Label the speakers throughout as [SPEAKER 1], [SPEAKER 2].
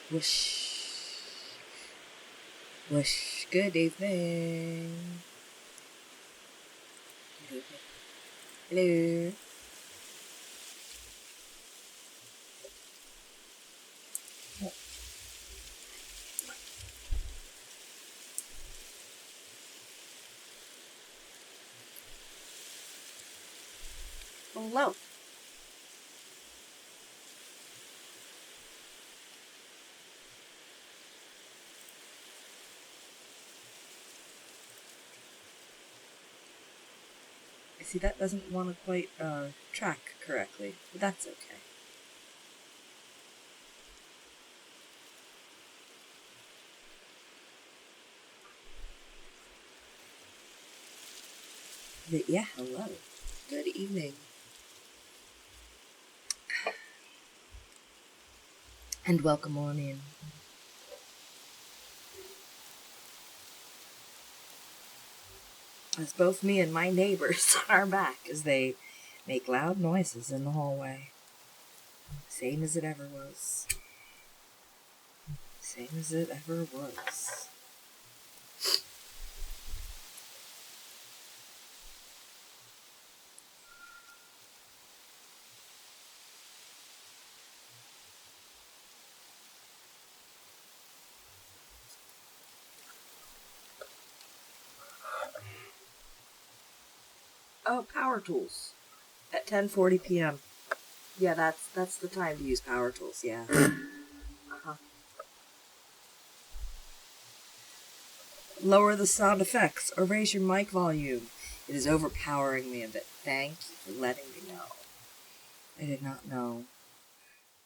[SPEAKER 1] Whoosh. Whoosh. Good evening. Good evening. Hello. Hello. See, that doesn't want to quite track correctly, but that's okay. But yeah, hello. Good evening. And welcome on in. As both me and my neighbors are back as they make loud noises in the hallway. Same as it ever was. Same as it ever was. Oh, power tools. At 10:40 p.m. Yeah, that's the time to use power tools, yeah. Uh-huh. Lower the sound effects or raise your mic volume. It is overpowering me a bit. Thank you for letting me know. I did not know.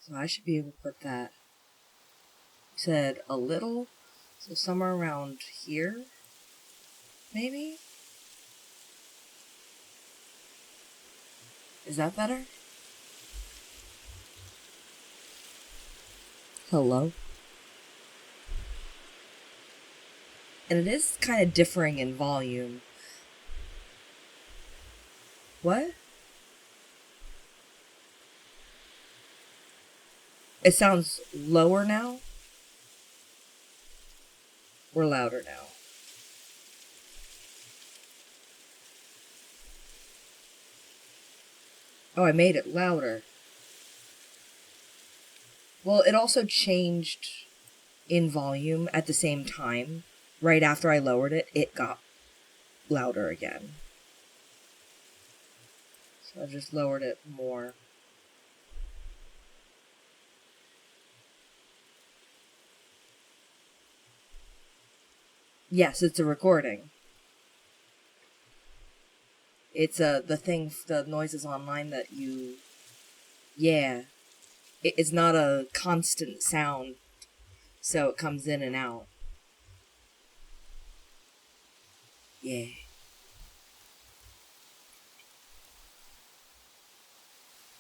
[SPEAKER 1] So I should be able to put that. Said a little, so somewhere around here, maybe? Is that better? Hello? And it is kind of differing in volume. What? It sounds lower now? Or louder now? Oh, I made it louder. Well, it also changed in volume at the same time. Right after I lowered it, it got louder again. So I just lowered it more. Yes, it's a recording. It's the noises online that you... Yeah. It's not a constant sound, so it comes in and out. Yeah.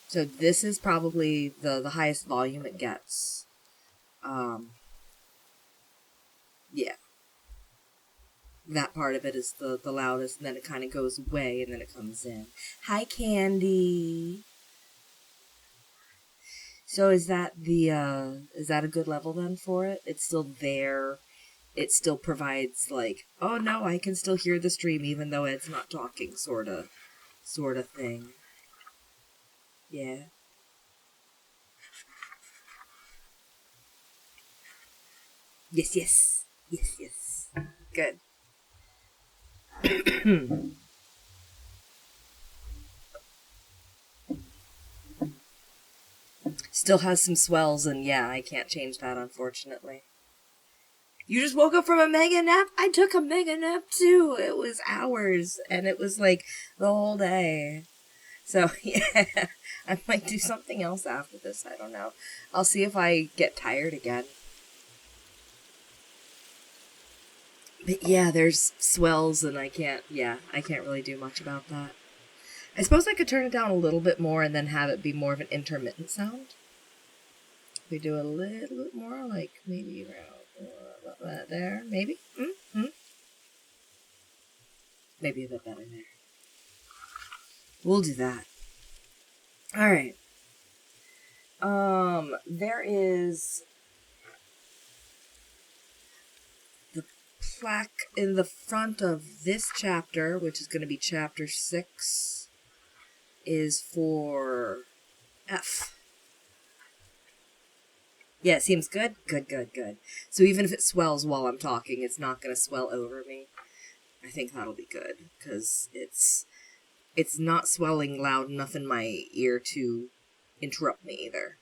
[SPEAKER 1] So this is probably the highest volume it gets. Yeah. That part of it is the loudest, and then it kind of goes away, and then it comes in. Hi, Candy. So is that a good level then for it? It's still there. It still provides like, oh no, I can still hear the stream even though it's not talking, sort of thing. Yeah. Yes, yes. Yes, yes. Good. Still has some swells, and yeah, I can't change that, unfortunately. You just woke up from a mega nap? I took a mega nap too. It was hours, and it was like the whole day. So, yeah, I might do something else after this. I don't know. I'll see if I get tired again. But yeah, there's swells, and I can't really do much about that. I suppose I could turn it down a little bit more and then have it be more of an intermittent sound. We do a little bit more, like maybe around there, maybe? Mm-hmm. Maybe a bit better there. We'll do that. Alright. There is plaque in the front of this chapter, which is going to be chapter 6, is for F. Yeah, it seems good? Good. So even if it swells while I'm talking, it's not going to swell over me. I think that'll be good, because it's not swelling loud enough in my ear to interrupt me either.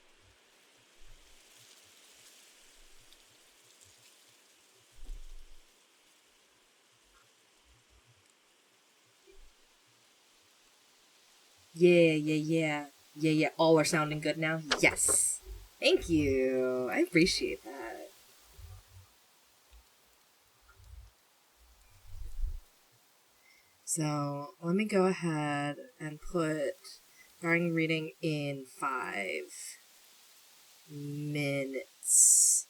[SPEAKER 1] Yeah. All are sounding good now? Yes. Thank you. I appreciate that. So, let me go ahead and put starting reading in 5 minutes.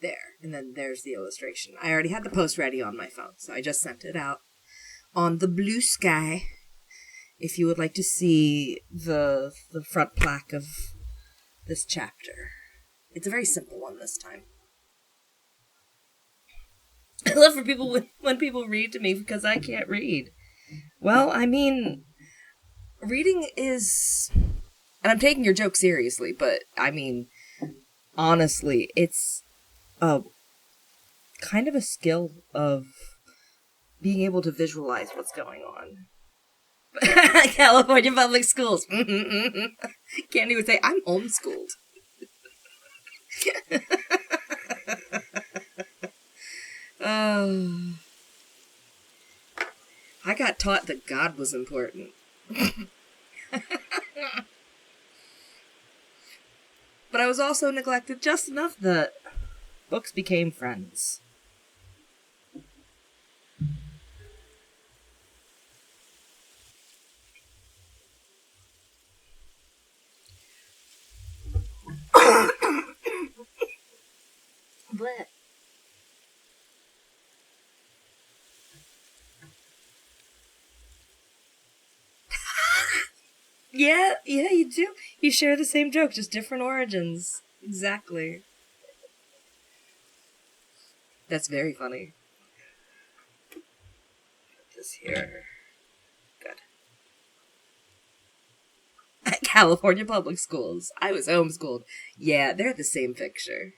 [SPEAKER 1] There. And then there's the illustration. I already had the post ready on my phone, so I just sent it out on the blue sky. If you would like to see the front plaque of this chapter. It's a very simple one this time. I love for people when people read to me because I can't read. Well, I mean, reading is... And I'm taking your joke seriously, but, I mean, honestly, it's kind of a skill of being able to visualize what's going on. California public schools. Can't even say I'm homeschooled. I got taught that God was important. But I was also neglected just enough that books became friends. But yeah, you do. You share the same joke, just different origins. Exactly. That's very funny. Put this here. Good. California public schools. I was homeschooled. Yeah, they're the same picture.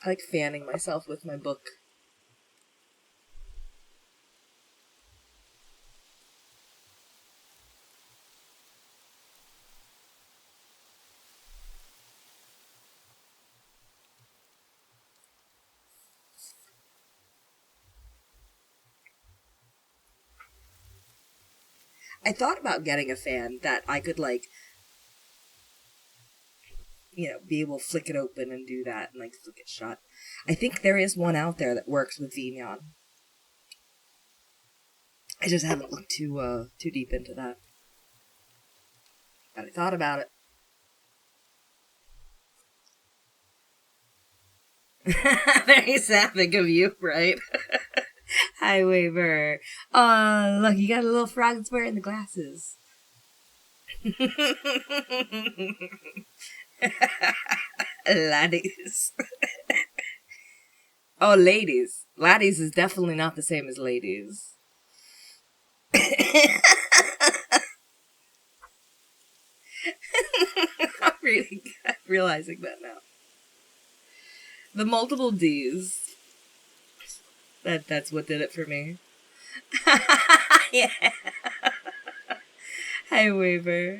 [SPEAKER 1] I like fanning myself with my book. I thought about getting a fan that I could, like, be able to flick it open and do that and, like, flick it shut. I think there is one out there that works with Vignon. I just haven't looked too deep into that. But I thought about it. Very sapphic of you, right? Hi, Waver. Oh, look, you got a little frog that's wearing the glasses. Laddies. Oh, ladies. Laddies is definitely not the same as ladies. I'm realizing that now. The multiple D's. That's what did it for me. Yeah. Hi, Waver.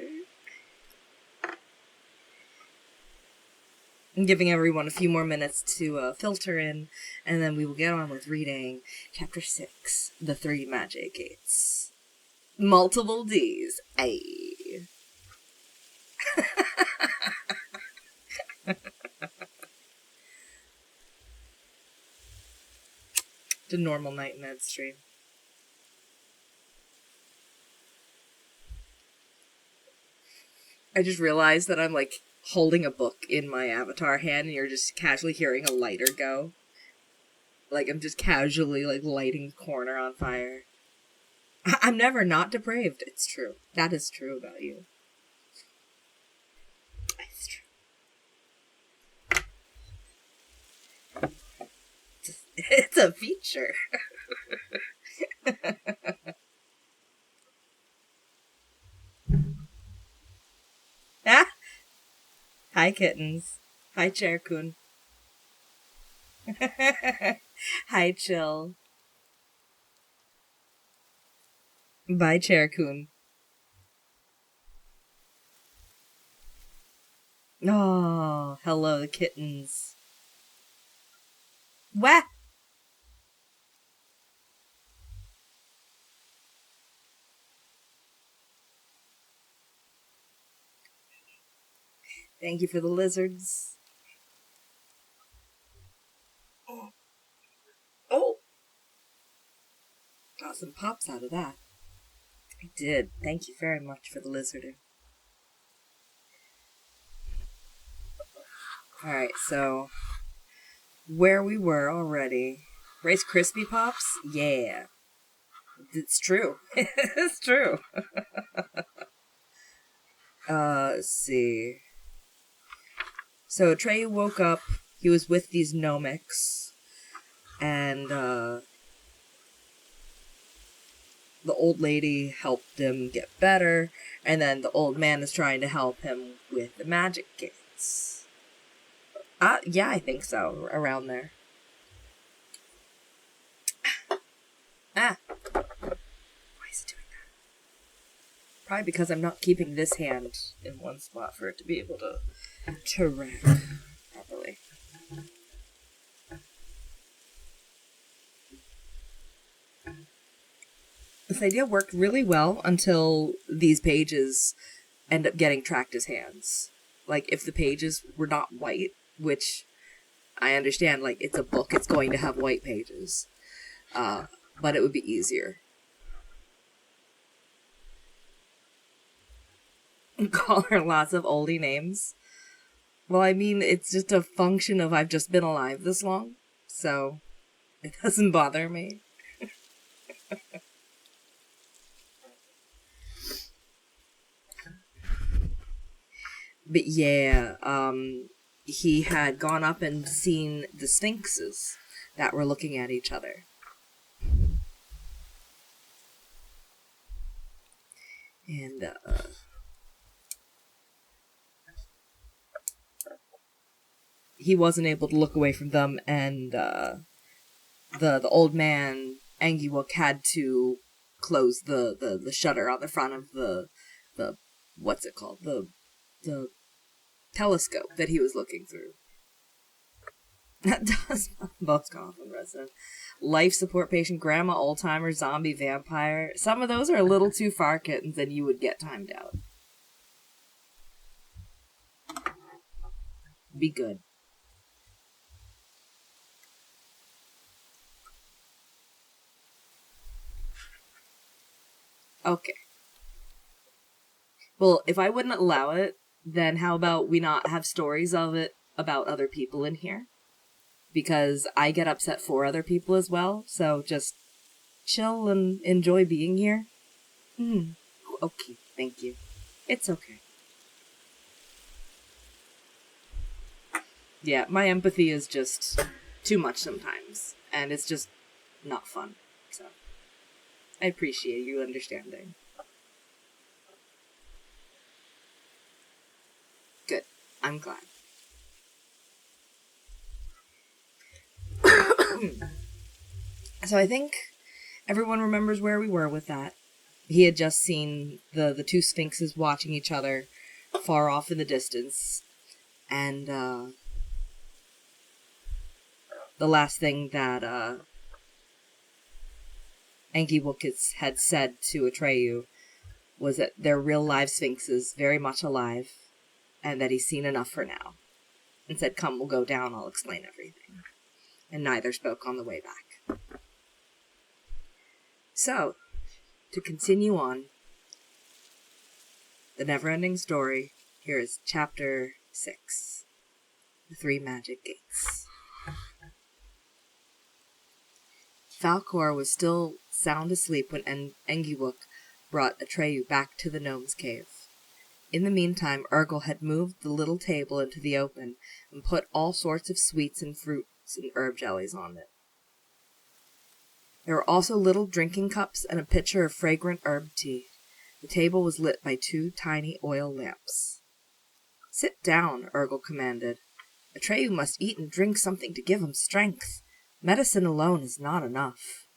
[SPEAKER 1] I'm giving everyone a few more minutes to filter in, and then we will get on with reading Chapter 6, The Three Magic Gates. Multiple D's. Ayy. The normal night in Ed stream. I just realized that I'm, like, holding a book in my avatar hand and you're just casually hearing a lighter go. Like, I'm just casually, like, lighting the corner on fire. I'm never not depraved. It's true. That is true about you. It's It's a feature. Ah! Hi, kittens. Hi, Chair-kun. Hi, Chill. Bye, Chair-kun. Oh, hello, kittens. Wah! Thank you for the lizards. Oh! Got some pops out of that. I did. Thank you very much for the lizarding. Alright, so where we were already. Rice Krispie Pops? Yeah. It's true. It's true. Let's see. So Trey woke up, he was with these gnomics, and the old lady helped him get better, and then the old man is trying to help him with the magic gates. Yeah, I think so, around there. Ah! Why is it doing that? Probably because I'm not keeping this hand in one spot for it to be able to rack properly. This idea worked really well until these pages end up getting tracked as hands. Like, if the pages were not white, which I understand, like, it's a book, it's going to have white pages. But it would be easier. Call her lots of oldie names. Well, I mean, it's just a function of I've just been alive this long, so it doesn't bother me. But yeah, he had gone up and seen the sphinxes that were looking at each other. And, he wasn't able to look away from them, and, the old man, Angiwook, had to close the shutter on the front of the what's it called? The telescope that he was looking through. That does most common resident. Life support patient, grandma, old timer, zombie, vampire. Some of those are a little too far, kittens, and you would get timed out. Be good. Okay. Well, if I wouldn't allow it, then how about we not have stories of it about other people in here? Because I get upset for other people as well, so just chill and enjoy being here. Okay, thank you. It's okay. Yeah, my empathy is just too much sometimes, and it's just not fun, so I appreciate you understanding. Good. I'm glad. So I think everyone remembers where we were with that. He had just seen the two sphinxes watching each other far off in the distance, and the last thing that Angiwook had said to Atreyu was that they're real live sphinxes, very much alive, and that he's seen enough for now. And said, come, we'll go down, I'll explain everything. And neither spoke on the way back. So, to continue on, the Neverending Story, here is Chapter 6, The Three Magic Gates. Falkor was still sound asleep when Engiwook brought Atreyu back to the gnome's cave. In the meantime, Urgel had moved the little table into the open and put all sorts of sweets and fruits and herb jellies on it. There were also little drinking cups and a pitcher of fragrant herb tea. The table was lit by 2 tiny oil lamps. "Sit down," Urgel commanded. "Atreyu must eat and drink something to give him strength. Medicine alone is not enough."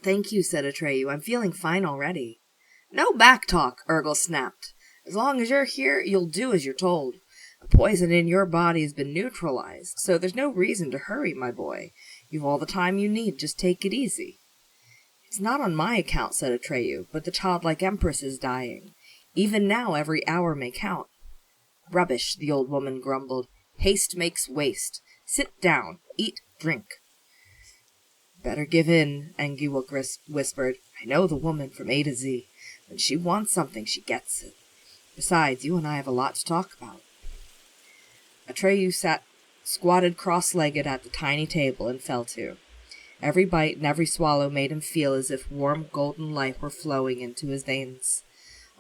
[SPEAKER 1] "Thank you," said Atreyu. "I'm feeling fine already." "No back talk," Urgel snapped. "As long as you're here, you'll do as you're told. The poison in your body has been neutralized, so there's no reason to hurry, my boy. You've all the time you need, just take it easy." "It's not on my account," said Atreyu, "but the childlike empress is dying. Even now every hour may count." "Rubbish," the old woman grumbled. "Haste makes waste. Sit down. Eat, drink." "Better give in," Engiwuk whispered. "I know the woman from A to Z. When she wants something, she gets it. Besides, you and I have a lot to talk about." Atreyu squatted cross-legged at the tiny table and fell to. Every bite and every swallow made him feel as if warm golden life were flowing into his veins.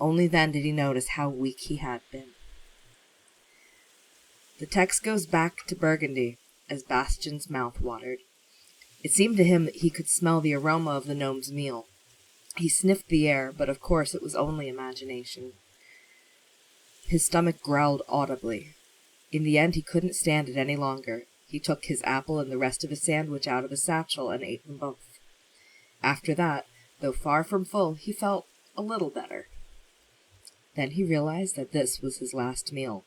[SPEAKER 1] Only then did he notice how weak he had been. The text goes back to Burgundy as Bastian's mouth watered. It seemed to him that he could smell the aroma of the gnome's meal. He sniffed the air, but of course it was only imagination. His stomach growled audibly. In the end he couldn't stand it any longer. He took his apple and the rest of his sandwich out of his satchel and ate them both. After that, though far from full, he felt a little better. Then he realized that this was his last meal.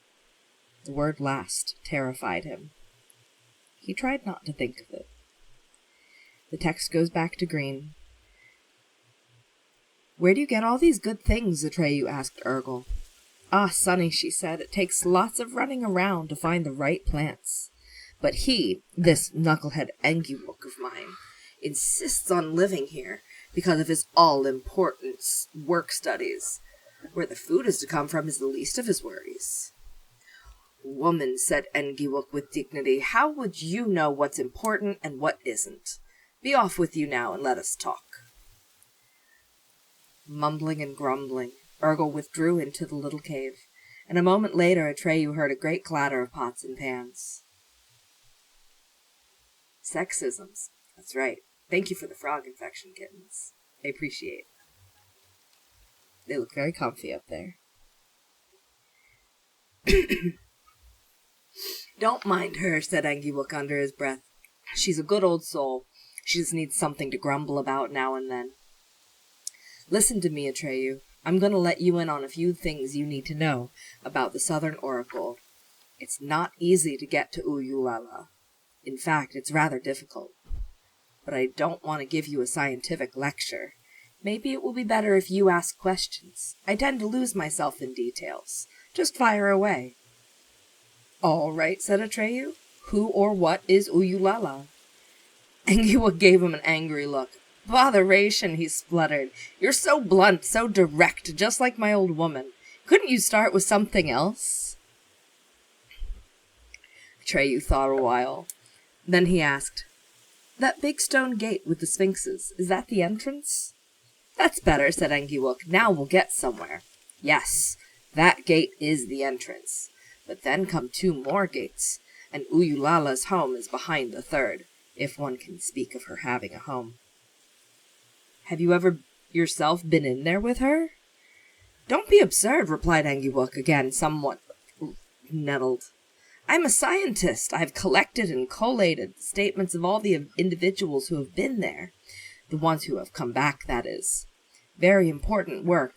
[SPEAKER 1] The word last terrified him. He tried not to think of it. The text goes back to green. "Where do you get all these good things?" Atreyu asked Urgel. "Ah, Sonny," she said, "it takes lots of running around to find the right plants. But this knucklehead Engiwuk of mine, insists on living here because of his all-important work studies. Where the food is to come from is the least of his worries." "Woman," said Engiwuk with dignity, "how would you know what's important and what isn't? Be off with you now and let us talk." Mumbling and grumbling, Urgel withdrew into the little cave, and a moment later Atreyu heard a great clatter of pots and pans. Sexisms. That's right. Thank you for the frog infection, kittens. I appreciate it. They look very comfy up there. "Don't mind her," said Engiwuk under his breath. "She's a good old soul. She just needs something to grumble about now and then. Listen to me, Atreyu. I'm going to let you in on a few things you need to know about the Southern Oracle. It's not easy to get to Uyulala. In fact, it's rather difficult. But I don't want to give you a scientific lecture. Maybe it will be better if you ask questions. I tend to lose myself in details. Just fire away." "All right," said Atreyu. "Who or what is Uyulala?" Engiwuk gave him an angry look. "Botheration," he spluttered. "You're so blunt, so direct, just like my old woman. Couldn't you start with something else?" Atreyu thought a while. Then he asked, "That big stone gate with the sphinxes, is that the entrance?" "That's better," said Engiwuk. "Now we'll get somewhere. Yes, that gate is the entrance. But then come 2 more gates, and Uyulala's home is behind the 3rd, if one can speak of her having a home." "Have you ever yourself been in there with her?" "Don't be absurd," replied Engiwuk, again somewhat nettled. "I'm a scientist. I've collected and collated statements of all the individuals who have been there. The ones who have come back, that is. Very important work.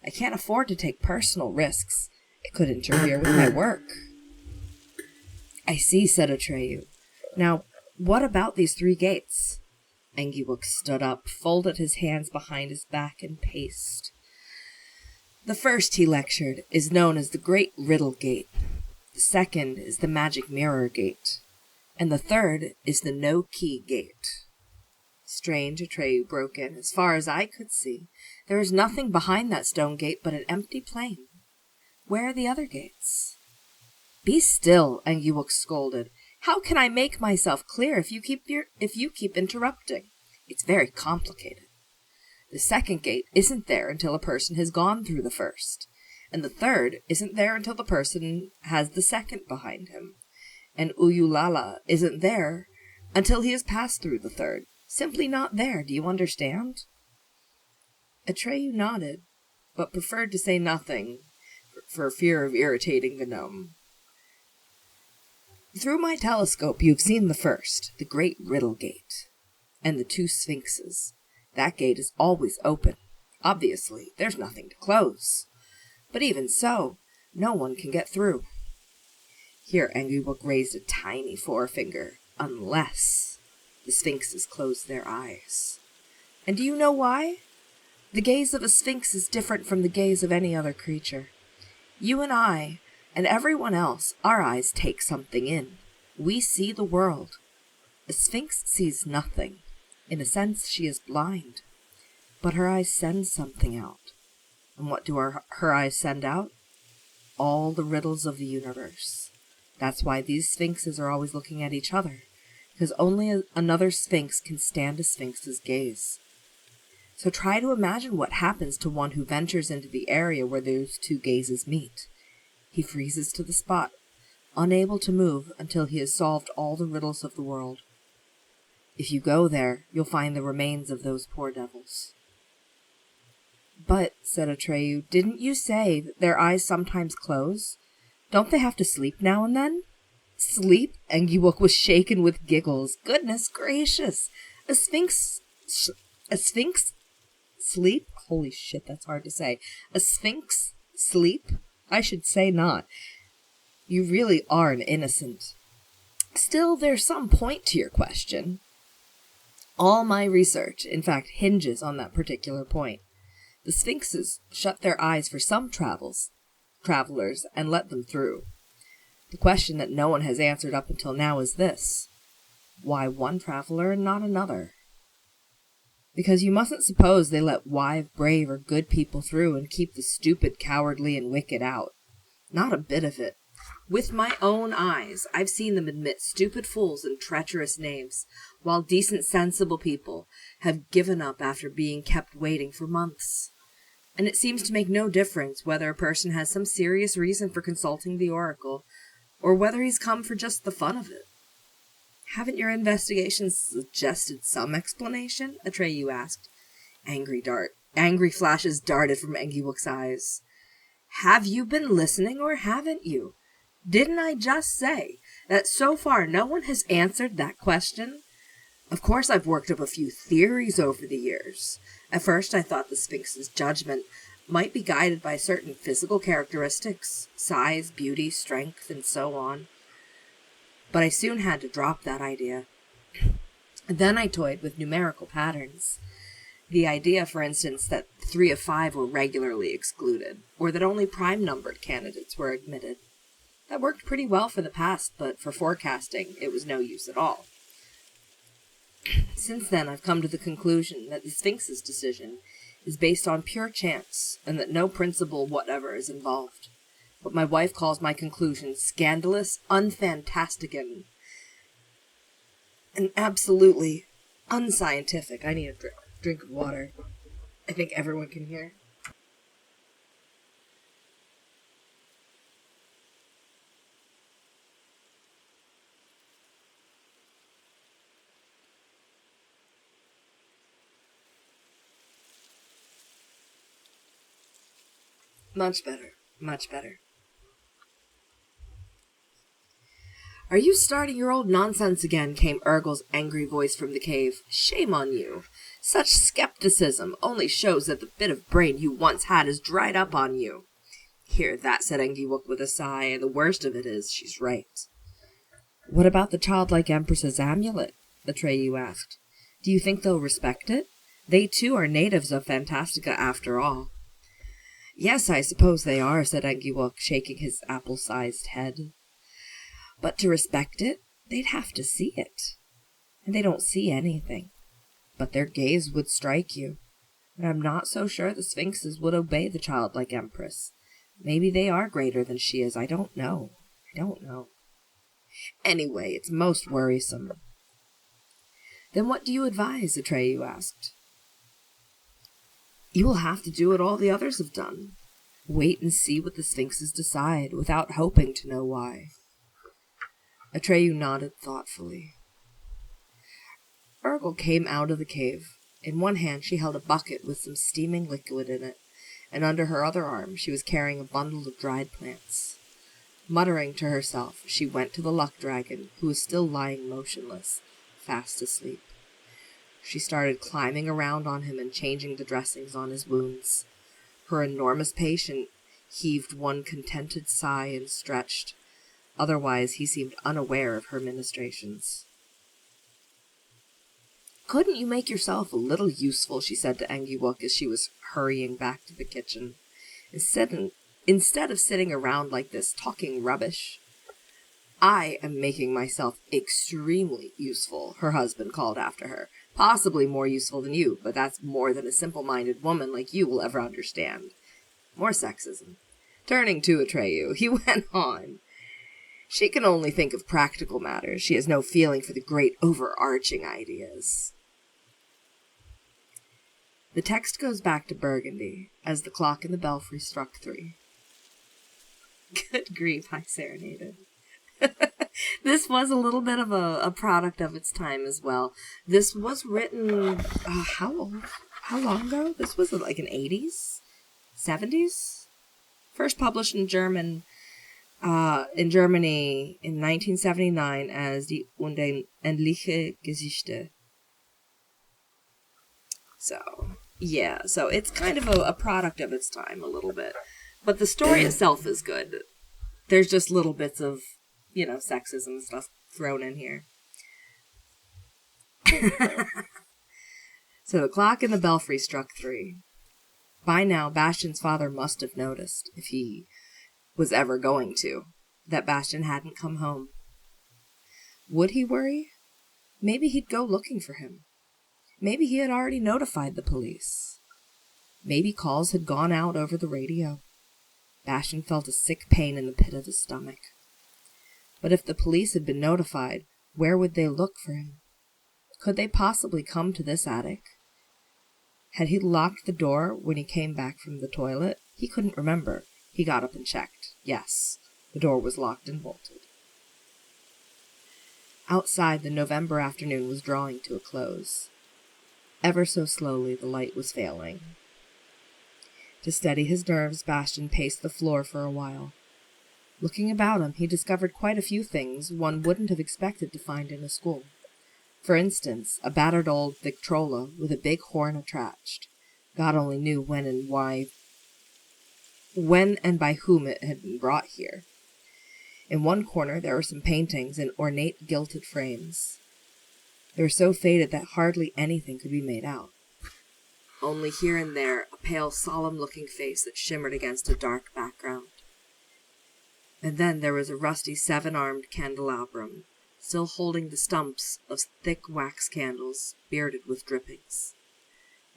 [SPEAKER 1] I can't afford to take personal risks. It could interfere with my work." "I see," said Atreyu. "Now, what about these 3 gates?" Engiwuk stood up, folded his hands behind his back, and paced. "The first," he lectured, "is known as the Great Riddle Gate. The second is the Magic Mirror Gate. And the 3rd is the No-Key Gate." "Strange," Atreyu broke in. "As far as I could see, there is nothing behind that stone gate but an empty plain. Where are the other gates?" "Be still," Engiwuk scolded. "How can I make myself clear if you keep interrupting? It's very complicated. The 2nd gate isn't there until a person has gone through the 1st. And the 3rd isn't there until the person has the 2nd behind him. And Uyulala isn't there until he has passed through the third. Simply not there, do you understand? Atreyu nodded, but preferred to say nothing for fear of irritating the gnome. Through my telescope you've seen the first, the great riddle gate, and the two sphinxes. That gate is always open. Obviously, there's nothing to close. But even so, no one can get through. Here Anguiwook raised a tiny forefinger, unless the sphinxes closed their eyes. And do you know why? The gaze of a sphinx is different from the gaze of any other creature. You and I, and everyone else, our eyes take something in. We see the world. A sphinx sees nothing. In a sense, she is blind. But her eyes send something out. And what do her eyes send out? All the riddles of the universe. That's why these sphinxes are always looking at each other, because only another sphinx can stand a sphinx's gaze. So try to imagine what happens to one who ventures into the area where those two gazes meet. He freezes to the spot, unable to move until he has solved all the riddles of the world. If you go there, you'll find the remains of those poor devils. But, said Atreyu, didn't you say that their eyes sometimes close? Don't they have to sleep now and then? Sleep? Anguiwook was shaken with giggles. Goodness gracious! A sphinx sleep? Holy shit, that's hard to say. A sphinx sleep? I should say not. You really are an innocent. Still, there's some point to your question. All my research, in fact, hinges on that particular point. The sphinxes shut their eyes for some travelers and let them through. The question that no one has answered up until now is this. Why one traveler and not another? Because you mustn't suppose they let wise, brave, or good people through and keep the stupid, cowardly, and wicked out. Not a bit of it. With my own eyes, I've seen them admit stupid fools and treacherous knaves, while decent, sensible people have given up after being kept waiting for months. And it seems to make no difference whether a person has some serious reason for consulting the oracle, or whether he's come for just the fun of it. Haven't your investigations suggested some explanation? Atreyu asked. Angry flashes darted from Anguiwook's eyes. Have you been listening or haven't you? Didn't I just say that so far no one has answered that question? Of course I've worked up a few theories over the years. At first I thought the Sphinx's judgment might be guided by certain physical characteristics, size, beauty, strength, and so on. But I soon had to drop that idea. Then I toyed with numerical patterns. The idea, for instance, that 3 of 5 were regularly excluded, or that only prime-numbered candidates were admitted. That worked pretty well for the past, but for forecasting, it was no use at all. Since then, I've come to the conclusion that the Sphinx's decision is based on pure chance, and that no principle whatever is involved. But my wife calls my conclusion scandalous, unfantastic, and absolutely unscientific. I need a drink of water. I think everyone can hear. Much better. Much better. Are you starting your old nonsense again? Came Urgel's angry voice from the cave. Shame on you. Such skepticism only shows that the bit of brain you once had is dried up on you. Hear that, said Anguiwook with a sigh, and the worst of it is she's right. What about the childlike Empress's amulet? Atreyu asked. Do you think they'll respect it? They too are natives of Fantastica after all. Yes, I suppose they are, said Anguiwook, shaking his apple-sized head. But to respect it, they'd have to see it. And they don't see anything. But their gaze would strike you. And I'm not so sure the Sphinxes would obey the childlike Empress. Maybe they are greater than she is. I don't know. Anyway, it's most worrisome. Then what do you advise? Atreyu asked. You will have to do what all the others have done. Wait and see what the Sphinxes decide, without hoping to know why. Atreyu nodded thoughtfully. Sparkle came out of the cave. In one hand she held a bucket with some steaming liquid in it, and under her other arm she was carrying a bundle of dried plants. Muttering to herself, she went to the luck dragon, who was still lying motionless, fast asleep. She started climbing around on him and changing the dressings on his wounds. Her enormous patient heaved one contented sigh and stretched. Otherwise, he seemed unaware of her ministrations. "Couldn't you make yourself a little useful?" she said to Engiwook as she was hurrying back to the kitchen. Instead of sitting around like this, talking rubbish." "I am making myself extremely useful," her husband called after her. "Possibly more useful than you, but that's more than a simple-minded woman like you will ever understand." More sexism. Turning to Atreyu, he went on. "She can only think of practical matters. She has no feeling for the great overarching ideas." The text goes back to Burgundy as the clock in the belfry struck 3. Good grief, I serenaded. This was a little bit of a product of its time as well. This was written, how long ago? This was like in 80s? 70s? First published in Germany in 1979 as Die Unendliche Geschichte. So, yeah, so it's kind of a product of its time a little bit. But the story itself is good. There's just little bits of, sexism stuff thrown in here. So the clock in the belfry struck 3. By now, Bastian's father must have noticed, if he was ever going to, that Bastian hadn't come home. Would he worry? Maybe he'd go looking for him. Maybe he had already notified the police. Maybe calls had gone out over the radio. Bastian felt a sick pain in the pit of his stomach. But if the police had been notified, where would they look for him? Could they possibly come to this attic? Had he locked the door when he came back from the toilet? He couldn't remember. He got up and checked. Yes, the door was locked and bolted. Outside, the November afternoon was drawing to a close. Ever so slowly, the light was failing. To steady his nerves, Bastian paced the floor for a while. Looking about him, he discovered quite a few things one wouldn't have expected to find in a school. For instance, a battered old Victrola with a big horn attached. God only knew when and by whom it had been brought here. In one corner there were some paintings in ornate gilded frames. They were so faded that hardly anything could be made out. Only here and there a pale, solemn-looking face that shimmered against a dark background. And then there was a rusty 7-armed candelabrum, still holding the stumps of thick wax candles, bearded with drippings.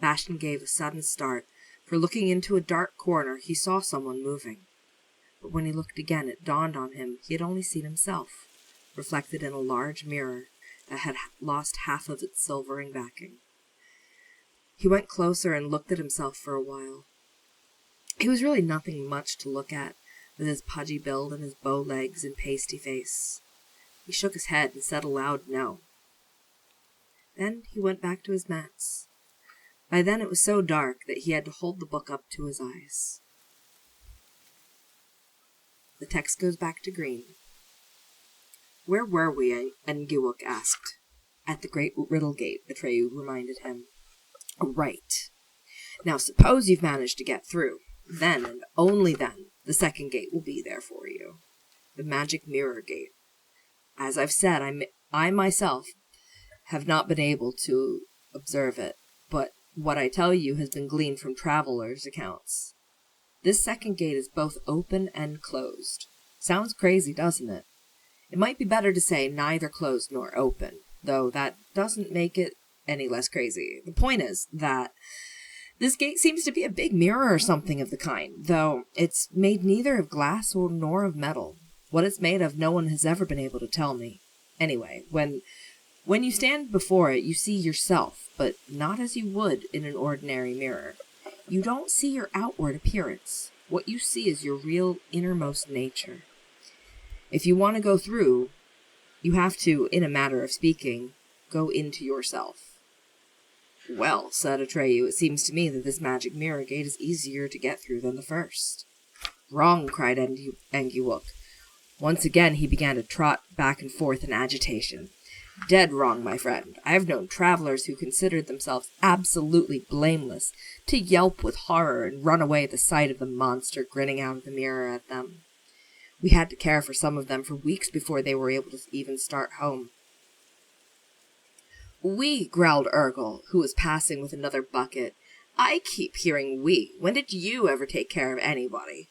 [SPEAKER 1] Bastian gave a sudden start, for looking into a dark corner he saw someone moving. But when he looked again, it dawned on him he had only seen himself, reflected in a large mirror that had lost half of its silvering backing. He went closer and looked at himself for a while. He was really nothing much to look at, with his pudgy build and his bow legs and pasty face. He shook his head and said aloud, "No." Then he went back to his mats. By then it was so dark that he had to hold the book up to his eyes. The text goes back to green. "Where were we?" Engiwook asked. "At the great riddle gate," Atreyu reminded him. "Right. Now suppose you've managed to get through. Then, and only then, the second gate will be there for you. The magic mirror gate. As I've said, I myself have not been able to observe it, but what I tell you has been gleaned from travelers' accounts. This second gate is both open and closed. Sounds crazy, doesn't it? It might be better to say neither closed nor open, though that doesn't make it any less crazy. The point is that this gate seems to be a big mirror or something of the kind, though it's made neither of glass nor of metal. What it's made of no one has ever been able to tell me. Anyway, when you stand before it, you see yourself, but not as you would in an ordinary mirror. You don't see your outward appearance. What you see is your real innermost nature. If you want to go through, you have to, in a matter of speaking, go into yourself. Well, said Atreyu, it seems to me that this magic mirror gate is easier to get through than the first. Wrong, cried Engiwook. Once again he began to trot back and forth in agitation. Dead wrong, my friend. I have known travelers who considered themselves absolutely blameless to yelp with horror and run away at the sight of the monster grinning out of the mirror at them. We had to care for some of them for weeks before they were able to even start home. We, growled Urgle, who was passing with another bucket. I keep hearing we. When did you ever take care of anybody?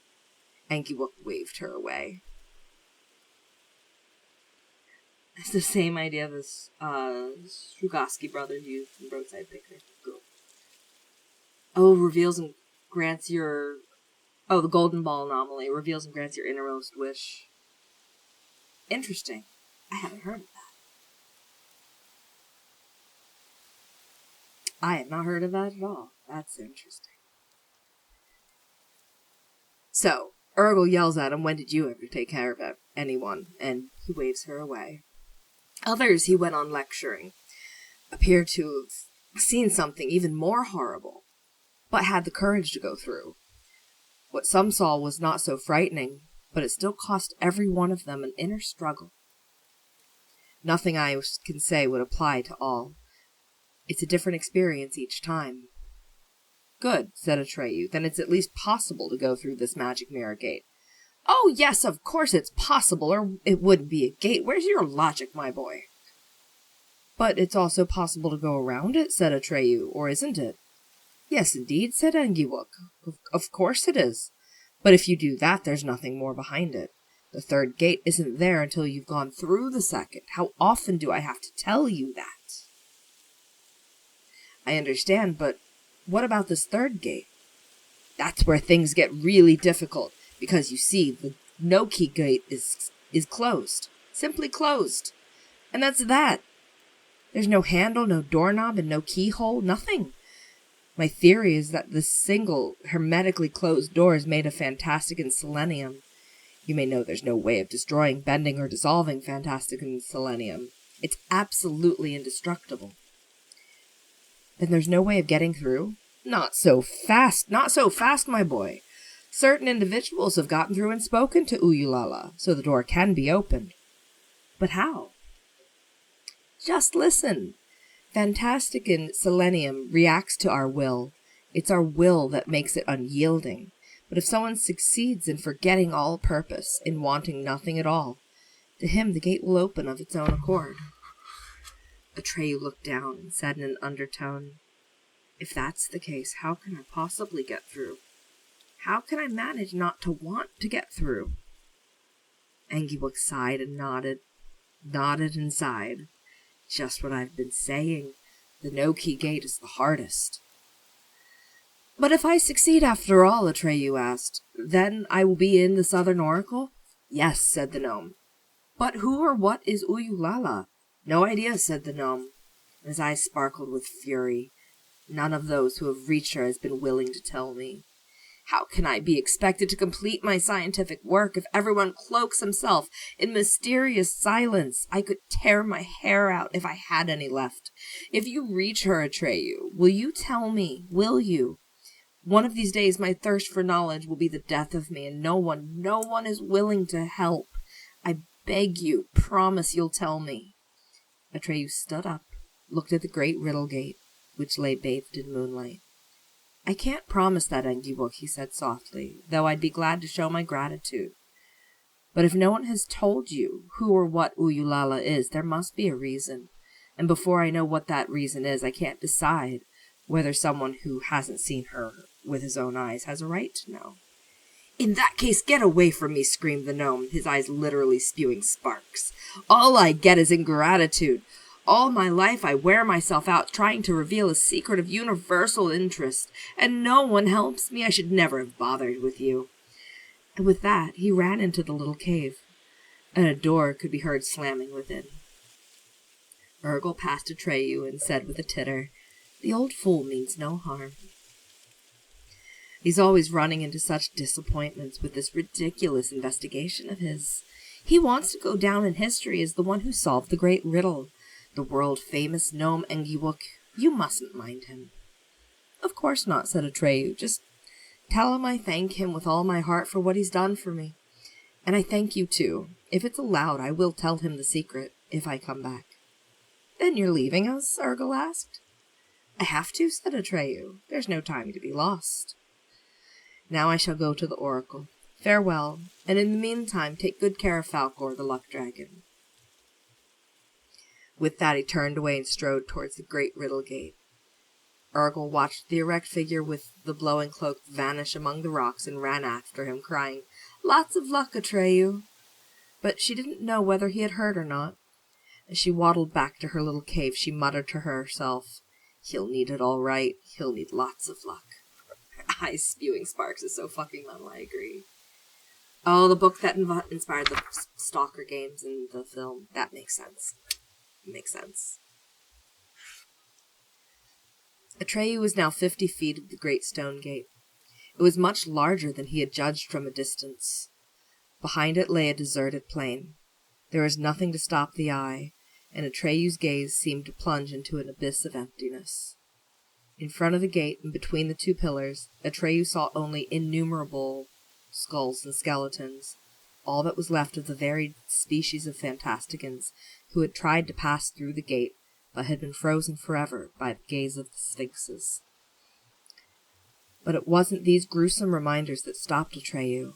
[SPEAKER 1] Engiwook waved her away. It's the same idea this Strugatsky brothers used from Roadside Picnic. Go. Oh, reveals and grants your... Oh, the Golden Ball anomaly. Reveals and grants your innermost wish. Interesting. I haven't heard of that. I have not heard of that at all. That's interesting. So, Urgle yells at him, when did you ever take care of anyone? And he waves her away. Others, he went on lecturing, appear to have seen something even more horrible, but had the courage to go through. What some saw was not so frightening, but it still cost every one of them an inner struggle. Nothing I can say would apply to all. It's a different experience each time. Good, said Atreyu. Then it's at least possible to go through this magic mirror gate. Oh, yes, of course it's possible, or it wouldn't be a gate. Where's your logic, my boy? But it's also possible to go around it, said Atreyu, or isn't it? Yes, indeed, said Engiwook. Of course it is. But if you do that, there's nothing more behind it. The third gate isn't there until you've gone through the second. How often do I have to tell you that? I understand, but what about this third gate? That's where things get really difficult, because you see, the no-key gate is closed. Simply closed. And that's that. There's no handle, no doorknob, and no keyhole, nothing. My theory is that this single, hermetically closed door is made of fantastic and selenium. You may know there's no way of destroying, bending, or dissolving fantastic and selenium. It's absolutely indestructible. Then there's no way of getting through? Not so fast, my boy. Certain individuals have gotten through and spoken to Uyulala, so the door can be opened. But how? Just listen. Fantastic and selenium reacts to our will. It's our will that makes it unyielding. But if someone succeeds in forgetting all purpose, in wanting nothing at all, to him the gate will open of its own accord. Atreyu looked down and said in an undertone, If that's the case, how can I possibly get through? How can I manage not to want to get through? Engiwook sighed and nodded and sighed. Just what I've been saying. The no-key gate is the hardest. But if I succeed after all, Atreyu asked, then I will be in the Southern Oracle? Yes, said the gnome. But who or what is Uyulala? No idea, said the gnome. His eyes sparkled with fury. None of those who have reached her has been willing to tell me. How can I be expected to complete my scientific work if everyone cloaks himself in mysterious silence? I could tear my hair out if I had any left. If you reach her, Atreyu, will you tell me? Will you? One of these days my thirst for knowledge will be the death of me, and no one is willing to help. I beg you, promise you'll tell me. Atreyu stood up, looked at the great riddle gate, which lay bathed in moonlight. I can't promise that, Engiwook, he said softly, though I'd be glad to show my gratitude. But if no one has told you who or what Uyulala is, there must be a reason. And before I know what that reason is, I can't decide whether someone who hasn't seen her with his own eyes has a right to know. In that case, get away from me, screamed the gnome, his eyes literally spewing sparks. All I get is ingratitude. All my life I wear myself out trying to reveal a secret of universal interest, and no one helps me. I should never have bothered with you. And with that, he ran into the little cave, and a door could be heard slamming within. Urgle passed Atreyu and said with a titter, The old fool means no harm. He's always running into such disappointments with this ridiculous investigation of his. He wants to go down in history as the one who solved the great riddle. The world-famous gnome Engiwook. You mustn't mind him." "Of course not," said Atreyu. "Just tell him I thank him with all my heart for what he's done for me. And I thank you, too. If it's allowed, I will tell him the secret, if I come back." "Then you're leaving us?" Urgal asked. "I have to," said Atreyu. "There's no time to be lost. Now I shall go to the oracle. Farewell, and in the meantime take good care of Falkor, the luck dragon." With that he turned away and strode towards the great riddle gate. Urgal watched the erect figure with the blowing cloak vanish among the rocks and ran after him, crying, "Lots of luck, Atreyu!" But she didn't know whether he had heard or not. As she waddled back to her little cave, she muttered to herself, "He'll need it all right. He'll need lots of luck." Her eyes spewing sparks is so fucking metal, I agree. Oh, the book that inspired the Stalker games and the film. That makes sense. Makes sense. Atreyu was now 50 feet of the great stone gate. It was much larger than he had judged from a distance. Behind it lay a deserted plain. There was nothing to stop the eye, and Atreyu's gaze seemed to plunge into an abyss of emptiness. In front of the gate and between the two pillars, Atreyu saw only innumerable skulls and skeletons, all that was left of the varied species of Fantasticans who had tried to pass through the gate, but had been frozen forever by the gaze of the Sphinxes. But it wasn't these gruesome reminders that stopped Atreyu.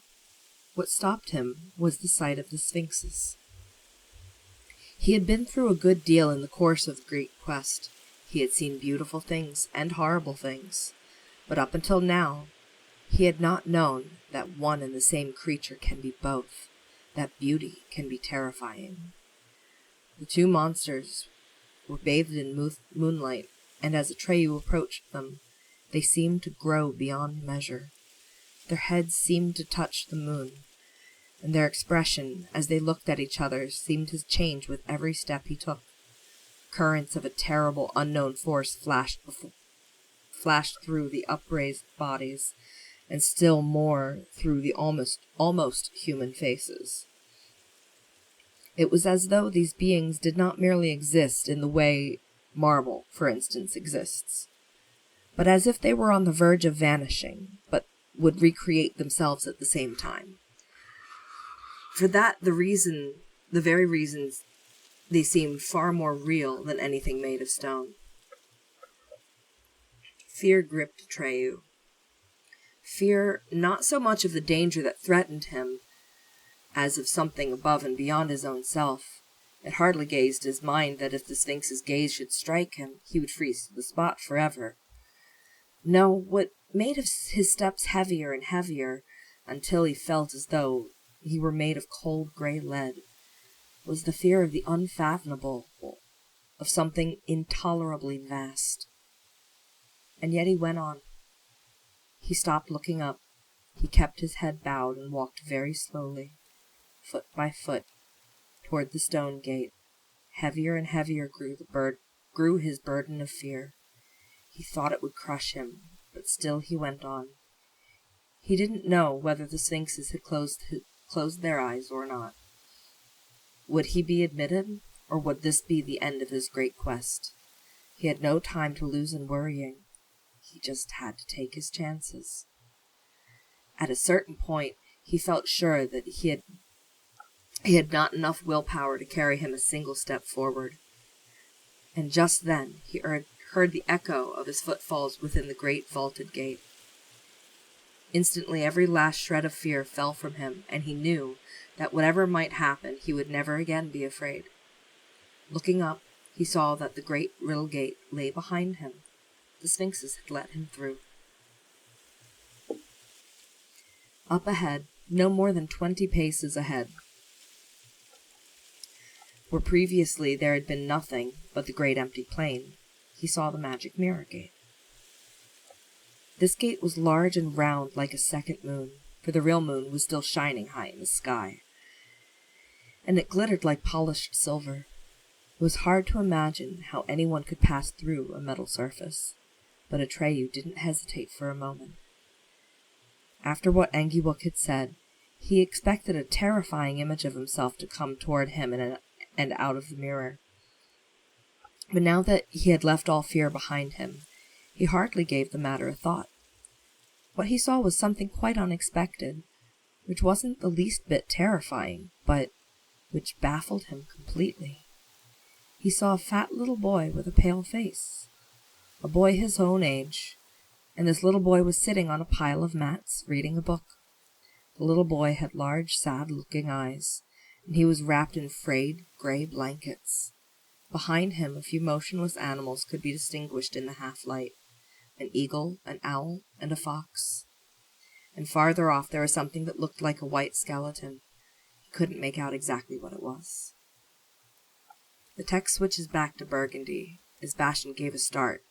[SPEAKER 1] What stopped him was the sight of the Sphinxes. He had been through a good deal in the course of the great quest. He had seen beautiful things and horrible things, but up until now, he had not known that one and the same creature can be both, that beauty can be terrifying. The two monsters were bathed in moonlight, and as Atreyu approached them, they seemed to grow beyond measure. Their heads seemed to touch the moon, and their expression, as they looked at each other, seemed to change with every step he took. Currents of a terrible, unknown force flashed through the upraised bodies, and still more through the almost human faces. It was as though these beings did not merely exist in the way marble, for instance, exists, but as if they were on the verge of vanishing, but would recreate themselves at the same time. For that, the very reasons they seemed far more real than anything made of stone. Fear gripped Atreyu. Fear not so much of the danger that threatened him, as of something above and beyond his own self. It hardly gazed his mind that if the Sphinx's gaze should strike him, he would freeze to the spot forever. No, what made his steps heavier and heavier, until he felt as though he were made of cold grey lead, was the fear of the unfathomable, of something intolerably vast. And yet he went on. He stopped looking up. He kept his head bowed and walked very slowly, foot by foot, toward the stone gate. Heavier and heavier grew his burden of fear. He thought it would crush him, but still he went on. He didn't know whether the Sphinxes had closed their eyes or not. Would he be admitted, or would this be the end of his great quest? He had no time to lose in worrying. He just had to take his chances. At a certain point, he felt sure that he had not enough willpower to carry him a single step forward. And just then he heard the echo of his footfalls within the great vaulted gate. Instantly every last shred of fear fell from him, and he knew that whatever might happen, he would never again be afraid. Looking up, he saw that the great riddle gate lay behind him. The Sphinxes had let him through. Up ahead, no more than 20 paces ahead, where previously there had been nothing but the great empty plain, he saw the magic mirror gate. This gate was large and round like a second moon, for the real moon was still shining high in the sky, and it glittered like polished silver. It was hard to imagine how anyone could pass through a metal surface, but Atreyu didn't hesitate for a moment. After what Engiwook had said, he expected a terrifying image of himself to come toward him and out of the mirror. But now that he had left all fear behind him, he hardly gave the matter a thought. What he saw was something quite unexpected, which wasn't the least bit terrifying, but which baffled him completely. He saw a fat little boy with a pale face, a boy his own age, and this little boy was sitting on a pile of mats, reading a book. The little boy had large, sad-looking eyes, and he was wrapped in frayed, gray blankets. Behind him, a few motionless animals could be distinguished in the half-light, an eagle, an owl, and a fox. And farther off there was something that looked like a white skeleton. He couldn't make out exactly what it was. The text switches back to burgundy as Bastian gave a start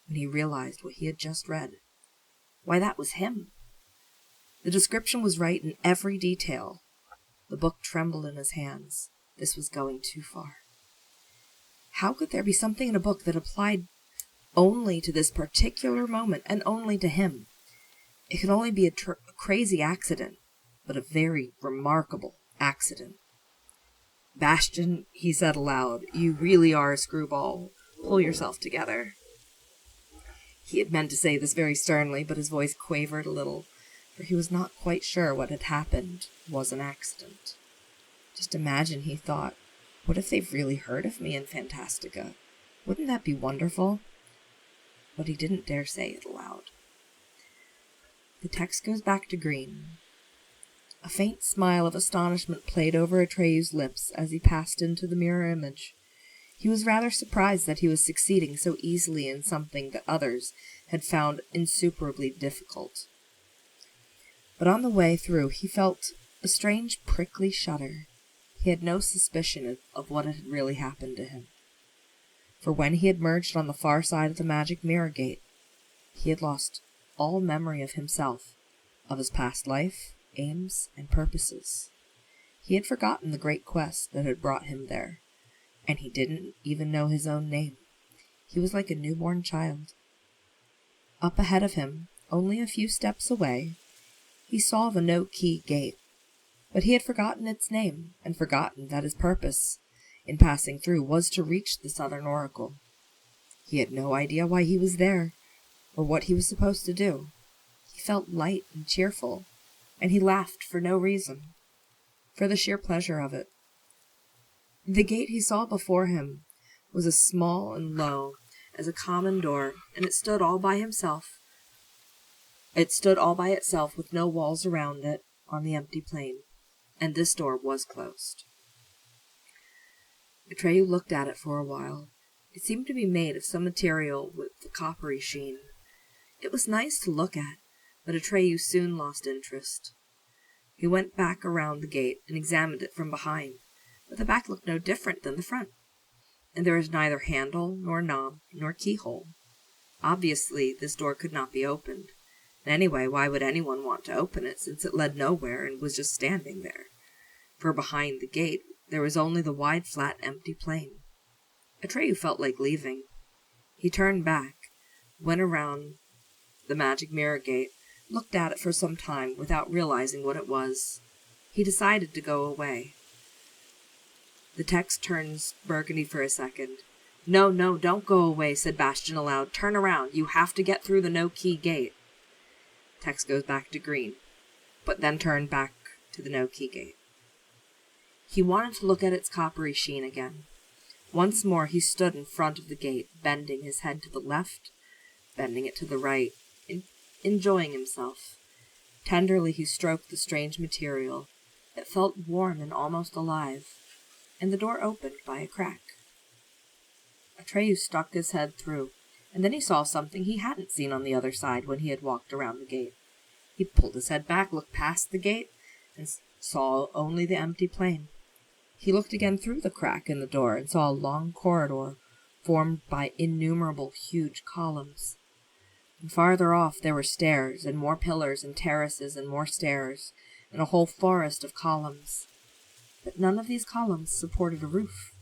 [SPEAKER 1] when he realized what he had just read. Why, that was him. The description was right in every detail. The book trembled in his hands. This was going too far. How could there be something in a book that applied only to this particular moment and only to him? It could only be a crazy accident, but a very remarkable accident. "Bastian," he said aloud, "you really are a screwball. Pull yourself together." He had meant to say this very sternly, but his voice quavered a little, for he was not quite sure what had happened was an accident. Just imagine, he thought, what if they've really heard of me in Fantastica? Wouldn't that be wonderful? But he didn't dare say it aloud. The text goes back to green. A faint smile of astonishment played over Atreyu's lips as he passed into the mirror image. He was rather surprised that he was succeeding so easily in something that others had found insuperably difficult. But on the way through he felt a strange prickly shudder. He had no suspicion of what had really happened to him. For when he had merged on the far side of the magic mirror gate, he had lost all memory of himself, of his past life, aims, and purposes. He had forgotten the great quest that had brought him there, and he didn't even know his own name. He was like a newborn child. Up ahead of him, only a few steps away, he saw the no-key gate, but he had forgotten its name, and forgotten that his purpose in passing through was to reach the Southern Oracle. He had no idea why he was there, or what he was supposed to do. He felt light and cheerful, and he laughed for no reason, for the sheer pleasure of it. The gate he saw before him was as small and low as a common door, and it stood all by itself with no walls around it on the empty plain, and this door was closed. Atreyu looked at it for a while. It seemed to be made of some material with a coppery sheen. It was nice to look at, but Atreyu soon lost interest. He went back around the gate and examined it from behind, but the back looked no different than the front, and there was neither handle, nor knob, nor keyhole. Obviously, this door could not be opened. And anyway, why would anyone want to open it, since it led nowhere and was just standing there? For behind the gate, there was only the wide, flat, empty plain. Atreyu felt like leaving. He turned back, went around the magic mirror gate, looked at it for some time without realizing what it was. He decided to go away. The text turns burgundy for a second. No, don't go away," said Bastian aloud. "Turn around. You have to get through the no-key gate." Text goes back to green, but then turned back to the no-key gate. He wanted to look at its coppery sheen again. Once more he stood in front of the gate, bending his head to the left, bending it to the right, enjoying himself. Tenderly he stroked the strange material. It felt warm and almost alive, and the door opened by a crack. Atreyu stuck his head through, and then he saw something he hadn't seen on the other side when he had walked around the gate. He pulled his head back, looked past the gate, and saw only the empty plain. He looked again through the crack in the door and saw a long corridor formed by innumerable huge columns. And farther off there were stairs, and more pillars and terraces and more stairs, and a whole forest of columns. But none of these columns supported a roof,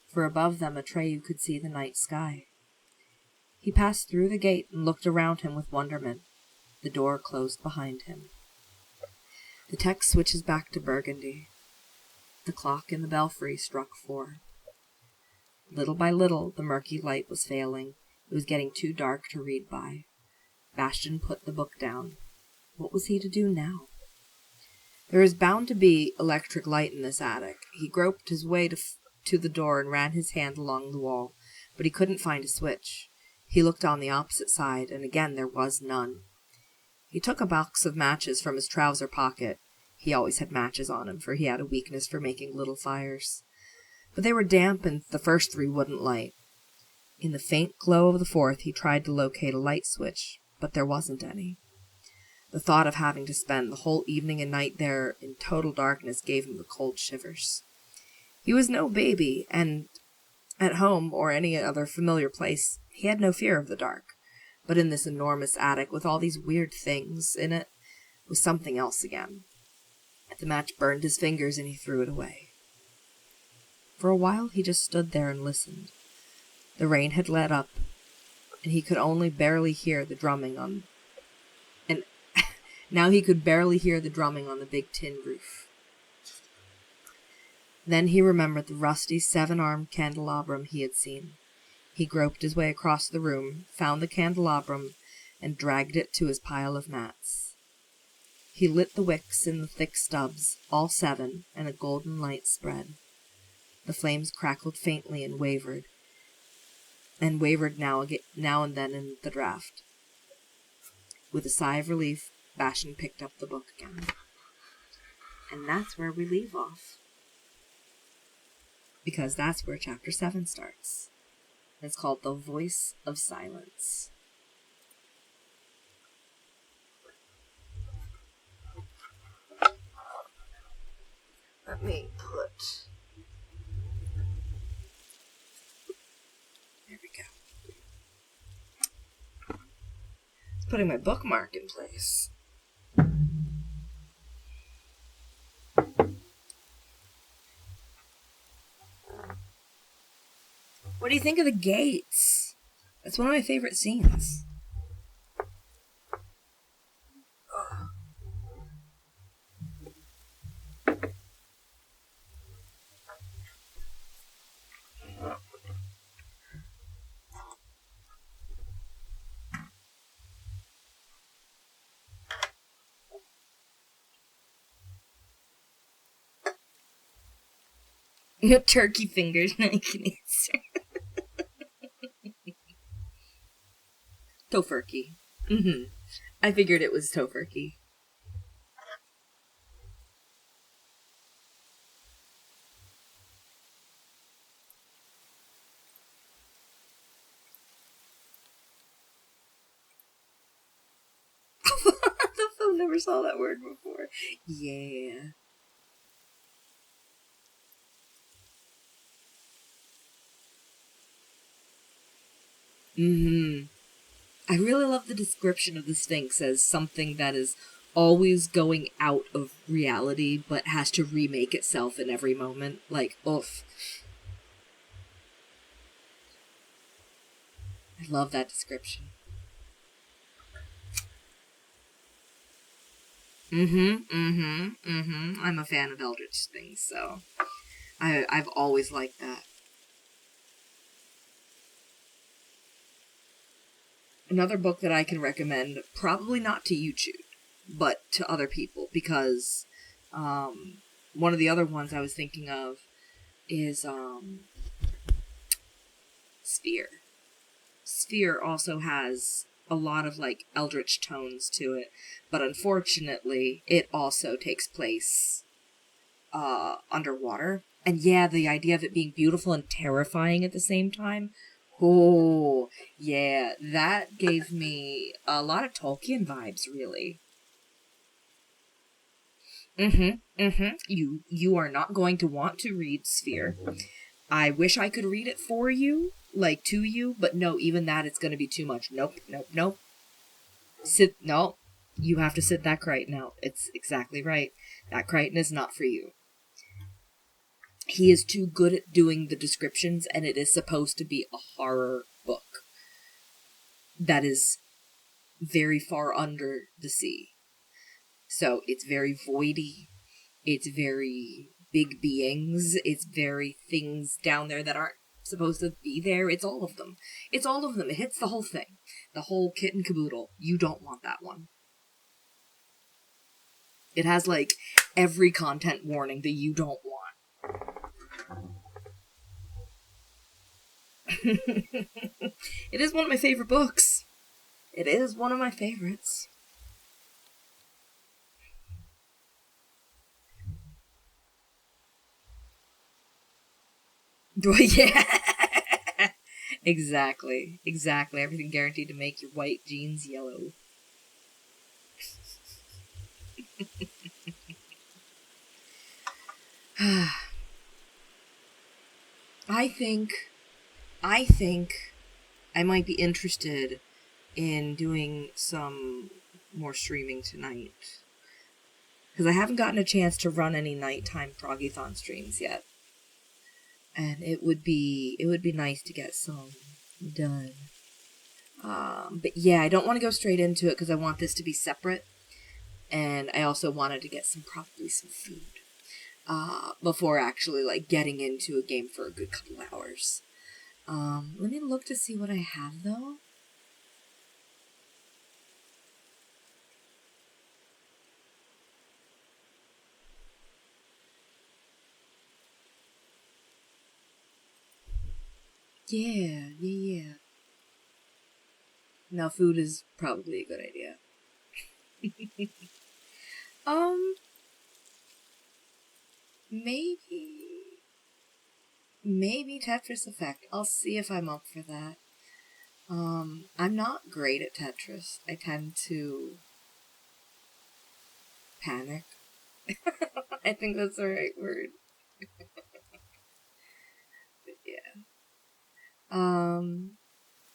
[SPEAKER 1] for above them Atreyu could see the night sky. He passed through the gate and looked around him with wonderment. The door closed behind him. The text switches back to burgundy. The clock in the belfry struck 4. Little by little, the murky light was failing. It was getting too dark to read by. Bastian put the book down. What was he to do now? There was bound to be electric light in this attic. He groped his way to the door and ran his hand along the wall, but he couldn't find a switch. He looked on the opposite side, and again there was none. He took a box of matches from his trouser pocket. He always had matches on him, for he had a weakness for making little fires. But they were damp, and the first 3 wouldn't light. In the faint glow of the 4th, he tried to locate a light switch, but there wasn't any. The thought of having to spend the whole evening and night there in total darkness gave him the cold shivers. He was no baby, and at home or any other familiar place, he had no fear of the dark. But in this enormous attic, with all these weird things in it, was something else again. The match burned his fingers, and he threw it away. For a while he just stood there and listened. The rain had let up, and he could only barely hear the drumming on... And now he could barely hear the drumming on the big tin roof. Then he remembered the rusty 7-armed candelabrum he had seen. He groped his way across the room, found the candelabrum, and dragged it to his pile of mats. He lit the wicks in the thick stubs, all 7, and a golden light spread. The flames crackled faintly and wavered now and then in the draught. With a sigh of relief, Bastian picked up the book again. And that's where we leave off. Because that's where chapter 7 starts. It's called The Voice of Silence. Let me put... There we go. Putting my bookmark in place. What do you think of the gates? That's one of my favorite scenes. No turkey fingers, no you can answer. Tofurkey. I figured it was Tofurkey. The phone never saw that word before. Yeah. I really love the description of the Sphinx as something that is always going out of reality, but has to remake itself in every moment. Like, oof. I love that description. I'm a fan of Eldritch things, so I've always liked that. Another book that I can recommend, probably not to YouTube, but to other people, because one of the other ones I was thinking of is Sphere. Sphere also has a lot of like eldritch tones to it, but unfortunately it also takes place underwater. And yeah, the idea of it being beautiful and terrifying at the same time, oh yeah, that gave me a lot of Tolkien vibes, really. You are not going to want to read Sphere. I wish I could read it for you, like to you, but no, even that it's going to be too much. Nope. No, you have to sit that Crichton out. It's exactly right. That Crichton is not for you. He is too good at doing the descriptions, and it is supposed to be a horror book that is very far under the sea. So it's very voidy, it's very big beings, it's very things down there that aren't supposed to be there. It's all of them. It's all of them. It hits the whole thing. The whole kit and caboodle. You don't want that one. It has, like, every content warning that you don't want. It is one of my favorite books. It is one of my favorites. Yeah. Exactly. Everything guaranteed to make your white jeans yellow. I think I might be interested in doing some more streaming tonight. Because I haven't gotten a chance to run any nighttime Froggython streams yet. And it would be nice to get some done. But yeah, I don't want to go straight into it because I want this to be separate. And I also wanted to get probably some food. Before actually, like, getting into a game for a good couple hours. Let me look to see what I have, though. Yeah. Now, food is probably a good idea. Maybe Tetris Effect. I'll see if I'm up for that. I'm not great at Tetris. I tend to panic. I think that's the right word. But yeah.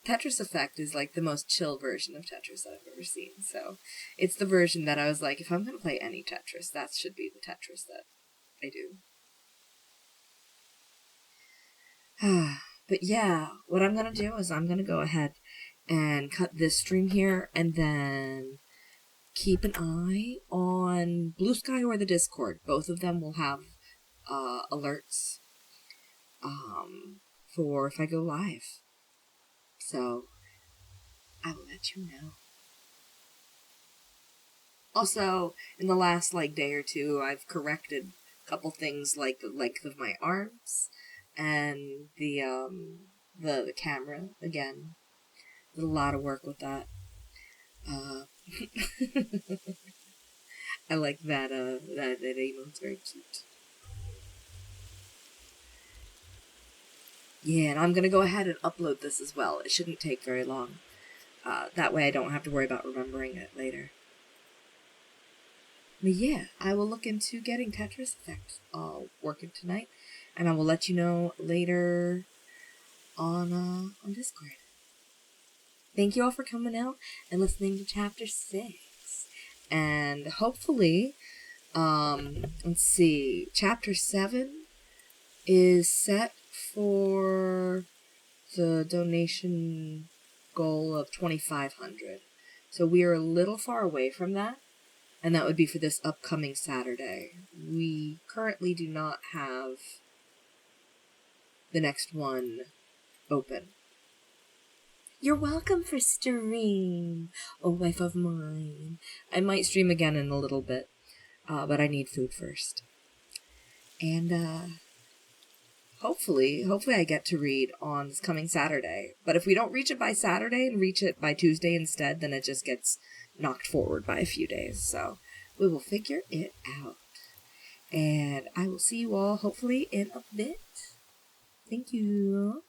[SPEAKER 1] Tetris Effect is like the most chill version of Tetris that I've ever seen. So it's the version that I was like, if I'm going to play any Tetris, that should be the Tetris that I do. But yeah, what I'm going to do is I'm going to go ahead and cut this stream here and then keep an eye on Blue Sky or the Discord. Both of them will have alerts for if I go live. So I will let you know. Also, in the last day or two, I've corrected a couple things like the length of my arms and the camera again. Did a lot of work with that. I like that emote's very cute. Yeah, and I'm gonna go ahead and upload this as well. It shouldn't take very long. That way I don't have to worry about remembering it later. But yeah, I will look into getting Tetris Effect working tonight, and I will let you know later on Discord. Thank you all for coming out and listening to Chapter 6. And hopefully, let's see, Chapter 7 is set for the donation goal of 2,500. So we are a little far away from that. And that would be for this upcoming Saturday. We currently do not have the next one open. You're welcome for stream, oh wife of mine. I might stream again in a little bit, but I need food first. And hopefully I get to read on this coming Saturday. But if we don't reach it by Saturday and reach it by Tuesday instead, then it just gets knocked forward by a few days. So we will figure it out. And I will see you all hopefully in a bit. Thank you.